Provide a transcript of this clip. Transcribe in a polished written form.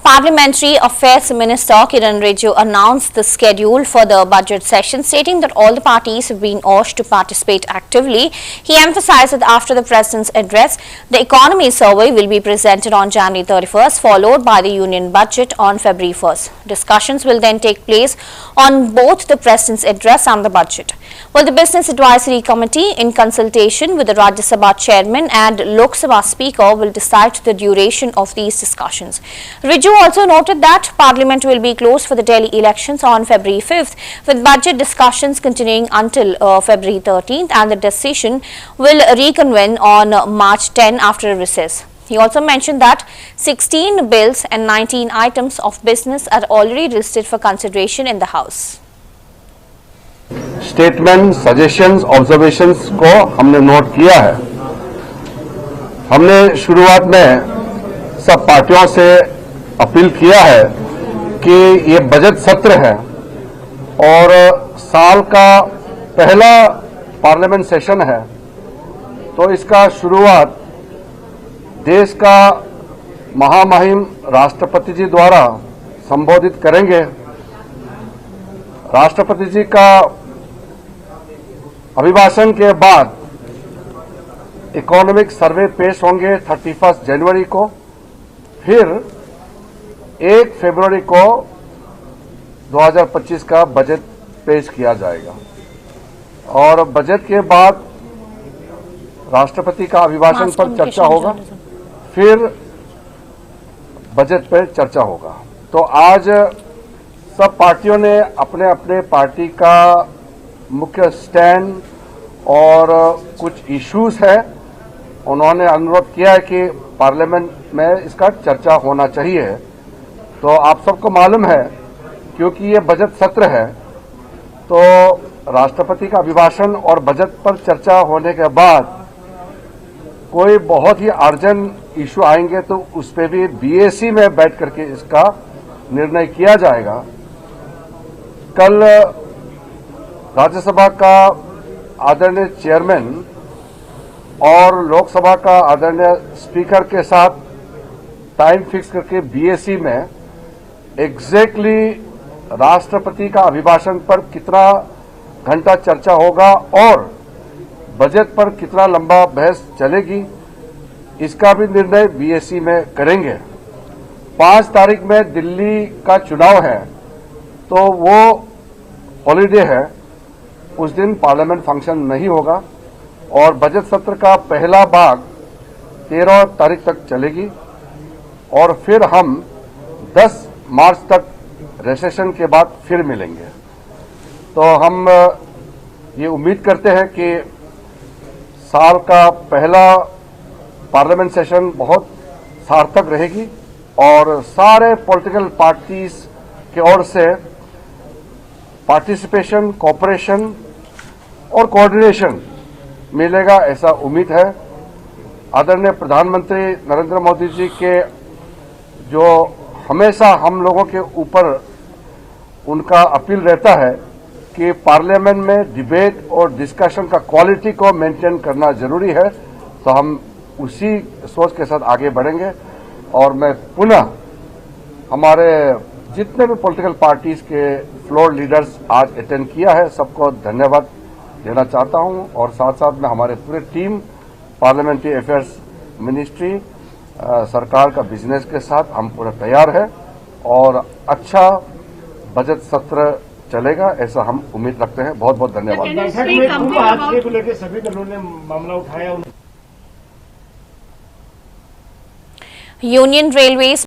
Parliamentary Affairs Minister Kiran Rijiju announced the schedule for the budget session, stating that all the parties have been urged to participate actively. He emphasized that after the President's address, the economy survey will be presented on January 31st, followed by the Union budget on February 1st. Discussions will then take place on both the President's address and the budget. Well, the Business Advisory Committee, in consultation with the Rajya Sabha Chairman and Lok Sabha Speaker, will decide the duration of these discussions. Rijiju also noted that Parliament will be closed for the Delhi elections on February 5th, with budget discussions continuing until February 13th, and the decision will reconvene on March 10 after a recess. He also mentioned that 16 bills and 19 items of business are already listed for consideration in the House. Statement, suggestions, observations को हमने note किया है। हमने शुरुआत में सब पार्टियों से अपील किया है कि ये बजट सत्र है और साल का पहला पार्लियामेंट सेशन है, तो इसका शुरुआत देश का महामहिम राष्ट्रपति जी द्वारा संबोधित करेंगे। राष्ट्रपति जी का अभिभाषण के बाद इकोनॉमिक सर्वे पेश होंगे 31 जनवरी को, फिर 1 फरवरी को 2025 का बजट पेश किया जाएगा और बजट के बाद राष्ट्रपति का अभिभाषण पर चर्चा होगा, फिर बजट पर चर्चा होगा। तो आज सब पार्टियों ने अपने अपने पार्टी का मुख्य स्टैंड और कुछ इश्यूज है, उन्होंने अनुरोध किया है कि पार्लियामेंट में इसका चर्चा होना चाहिए। तो आप सबको मालूम है, क्योंकि ये बजट सत्र है, तो राष्ट्रपति का अभिभाषण और बजट पर चर्चा होने के बाद कोई बहुत ही अर्जेंट इशू आएंगे तो उस पर भी बीएसी में बैठ करके इसका निर्णय किया जाएगा। कल राज्यसभा का आदरणीय चेयरमैन और लोकसभा का आदरणीय स्पीकर के साथ टाइम फिक्स करके बीएसी में एग्जैक्टली राष्ट्रपति का अभिभाषण पर कितना घंटा चर्चा होगा और बजट पर कितना लंबा बहस चलेगी, इसका भी निर्णय बीएसी में करेंगे। 5 तारीख में दिल्ली का चुनाव है, तो वो हॉलीडे है, उस दिन पार्लियामेंट फंक्शन नहीं होगा और बजट सत्र का पहला भाग 13 तारीख तक चलेगी और फिर हम 10 मार्च तक रिसेशन के बाद फिर मिलेंगे। तो हम ये उम्मीद करते हैं कि साल का पहला पार्लियामेंट सेशन बहुत सार्थक रहेगी और सारे पॉलिटिकल पार्टीज की ओर से पार्टिसिपेशन, कोऑपरेशन और कोऑर्डिनेशन मिलेगा, ऐसा उम्मीद है। आदरणीय प्रधानमंत्री नरेंद्र मोदी जी के जो हमेशा हम लोगों के ऊपर उनका अपील रहता है कि पार्लियामेंट में डिबेट और डिस्कशन का क्वालिटी को मेंटेन करना जरूरी है, तो हम उसी सोच के साथ आगे बढ़ेंगे। और मैं पुनः हमारे जितने भी पॉलिटिकल पार्टीज के फ्लोर लीडर्स आज अटेंड किया है, सबको धन्यवाद देना चाहता हूं और साथ साथ में हमारे पूरे टीम पार्लियामेंट्री अफेयर्स मिनिस्ट्री सरकार का बिजनेस के साथ हम पूरा तैयार है और अच्छा बजट सत्र चलेगा, ऐसा हम उम्मीद रखते हैं। बहुत बहुत धन्यवाद। सभी दलों ने मामला उठाया। Union railways